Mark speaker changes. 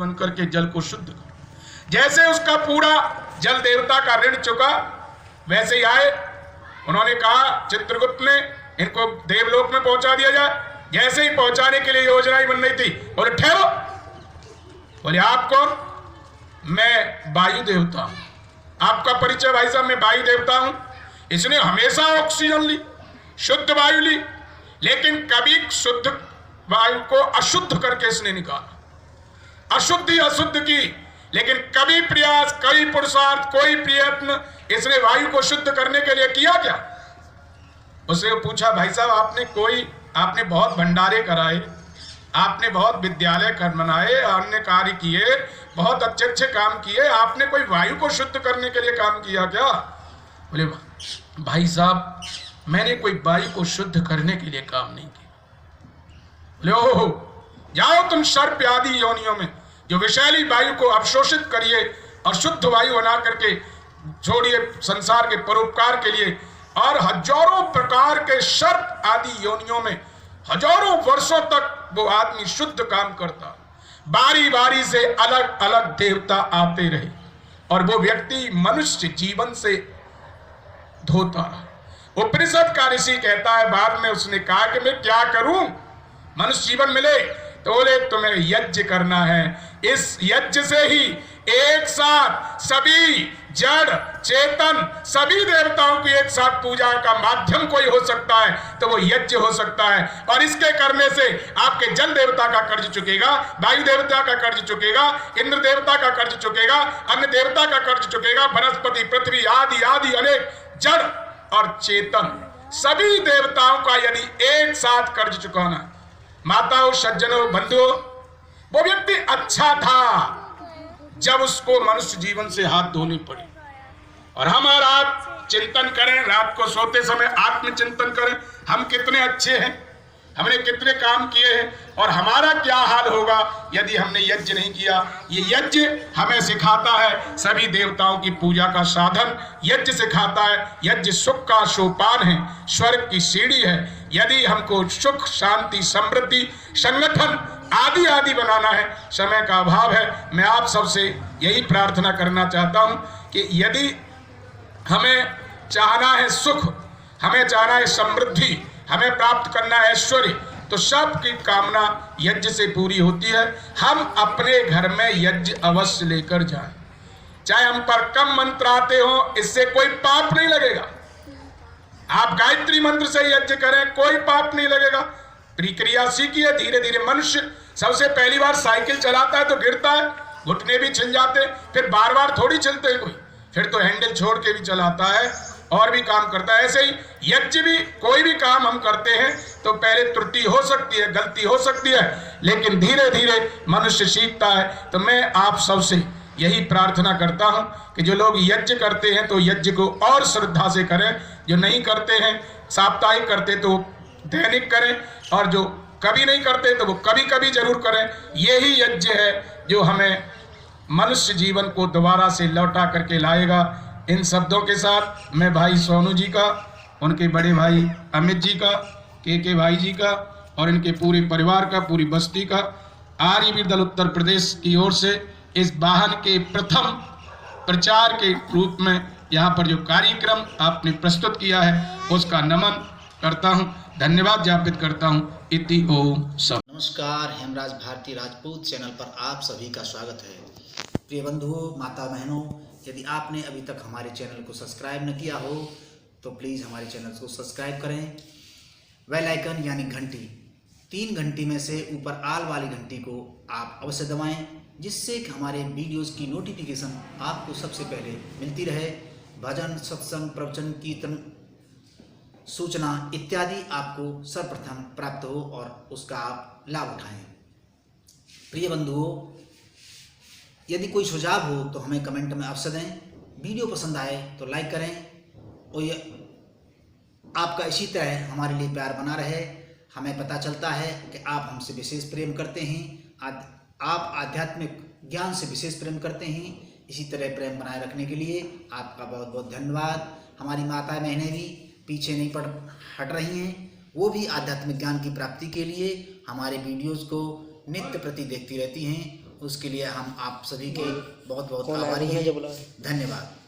Speaker 1: बनकर के जल को शुद्ध कर। जैसे उसका पूरा जल देवता का ऋण चुका, वैसे ही आए, उन्होंने कहा चित्रगुप्त ने इनको देवलोक में पहुंचा दिया जाए। जैसे ही पहुंचाने के लिए योजना ही बन रही थी, बोले ठहरो। बोले आप कौन? मैं वायु देवता हूं। आपका परिचय? भाई साहब मैं वायु देवता हूं। इसने हमेशा ऑक्सीजन ली, शुद्ध वायु ली, लेकिन कभी शुद्ध वायु को अशुद्ध करके इसने निकाला, अशुद्धि अशुद्ध की, लेकिन कभी प्रयास, कभी पुरुषार्थ, कोई प्रयत्न इसने वायु को शुद्ध करने के लिए किया क्या? उससे पूछा भाई साहब आपने बहुत भंडारे कराए, आपने बहुत विद्यालय बनाए, अन्य कार्य किए, बहुत अच्छे अच्छे काम किए, आपने कोई वायु को शुद्ध करने के लिए काम किया क्या? बोले भाई साहब मैंने कोई वायु को शुद्ध करने के लिए काम नहीं किया। बोले ओहो, जाओ तुम सर्प आदि योनियों में जो विषैली वायु को अवशोषित करिए और शुद्ध वायु बना करके छोड़िए संसार के परोपकार के लिए। और हजारों प्रकार के सर्प आदि योनियों में हजारों वर्षों तक वो आदमी शुद्ध काम करता, बारी बारी से अलग अलग देवता आते रहे और वो व्यक्ति मनुष्य जीवन से धोता रहा। उपनिषद का ऋषि कहता है, बाद में उसने कहा कि मैं क्या करूं मनुष्य जीवन मिले, तो बोले तुम्हें यज्ञ करना है। इस यज्ञ से ही एक साथ सभी जड़ चेतन सभी देवताओं की एक साथ पूजा का माध्यम कोई हो सकता है तो वो यज्ञ हो सकता है। और इसके करने से आपके जल देवता का कर्ज चुकेगा, वायु देवता का कर्ज चुकेगा, इंद्र देवता का कर्ज चुकेगा, अन्य देवता का कर्ज चुकेगा, वनस्पति पृथ्वी आदि आदि अनेक जड़ और चेतन सभी देवताओं का यदि एक साथ कर्ज चुकाना। माताओं, सज्जनों, बंधुओं, वो व्यक्ति अच्छा था जब उसको मनुष्य जीवन से हाथ धोने पड़े। और हम और आप चिंतन करें, रात को सोते समय आत्मचिंतन करें, हम कितने अच्छे हैं, हमने कितने काम किए हैं और हमारा क्या हाल होगा यदि हमने यज्ञ नहीं किया। ये यज्ञ हमें सिखाता है सभी देवताओं की पूजा का साधन यज्ञ सिखाता है। यज्ञ सुख का सोपान है, स्वर्ग की सीढ़ी है। यदि हमको सुख, शांति, समृद्धि, संगठन आदि आदि बनाना है, समय का अभाव है। मैं आप सबसे यही प्रार्थना करना चाहता हूं कि यदि हमें चाहना है सुख, हमें चाहना है समृद्धि, हमें प्राप्त करना है ऐश्वर्य, तो सबकी कामना यज्ञ से पूरी होती है। हम अपने घर में यज्ञ अवश्य लेकर जाएं, चाहे हम पर कम मंत्र आते हो, इससे कोई पाप नहीं लगेगा। आप गायत्री मंत्र से यज्ञ करें, कोई पाप नहीं लगेगा। प्रक्रिया सीखिए धीरे धीरे। मनुष्य सबसे पहली बार साइकिल चलाता है तो गिरता है, घुटने भी छिल जाते, फिर बार बार थोड़ी चलते हैं कोई, फिर तो हैंडल छोड़ के भी चलाता है और भी काम करता है। ऐसे ही यज्ञ भी, कोई भी काम हम करते हैं तो पहले त्रुटि हो सकती है, गलती हो सकती है, लेकिन धीरे धीरे मनुष्य सीखता है। तो मैं आप सबसे यही प्रार्थना करता हूं कि जो लोग यज्ञ करते हैं तो यज्ञ को और श्रद्धा से करें, जो नहीं करते हैं साप्ताहिक करते तो दैनिक करें, और जो कभी नहीं करते तो वो कभी कभी जरूर करें। यही यज्ञ है जो हमें मनुष्य जीवन को दोबारा से लौटा करके लाएगा। इन शब्दों के साथ मैं भाई सोनू जी का, उनके बड़े भाई अमित जी का, के भाई जी का और इनके पूरे परिवार का, पूरी बस्ती का, आर्यवीर दल उत्तर प्रदेश की ओर से इस वाहन के प्रथम प्रचार के रूप में यहाँ पर जो कार्यक्रम आपने प्रस्तुत किया है उसका नमन करता हूँ, धन्यवाद ज्ञापित करता हूँ। इति ओम सब।
Speaker 2: नमस्कार, हेमराज भारती राजपूत चैनल पर आप सभी का स्वागत है। प्रिय बंधुओं, माता बहनों, यदि आपने अभी तक हमारे चैनल को सब्सक्राइब न किया हो तो प्लीज़ हमारे चैनल को सब्सक्राइब करें। बेल आइकन यानी घंटी, 3 घंटी में से ऊपर आल वाली घंटी को आप अवश्य दबाएं, जिससे कि हमारे वीडियोस की नोटिफिकेशन आपको सबसे पहले मिलती रहे। भजन, सत्संग, प्रवचन, कीर्तन, सूचना इत्यादि आपको सर्वप्रथम प्राप्त हो और उसका आप लाभ उठाएं। प्रिय बंधुओं, यदि कोई सुझाव हो तो हमें कमेंट में अवश्य दें। वीडियो पसंद आए तो लाइक करें और ये आपका इसी तरह हमारे लिए प्यार बना रहे। हमें पता चलता है कि आप हमसे विशेष प्रेम करते हैं, आप आध्यात्मिक ज्ञान से विशेष प्रेम करते हैं। इसी तरह प्रेम बनाए रखने के लिए आपका बहुत बहुत धन्यवाद। हमारी माताएं बहनें भी पीछे नहीं हट रही हैं, वो भी आध्यात्मिक ज्ञान की प्राप्ति के लिए हमारे वीडियोज़ को नित्य प्रति देखती रहती हैं उसके लिए हम आप सभी के बहुत बहुत आभारी हैं। धन्यवाद।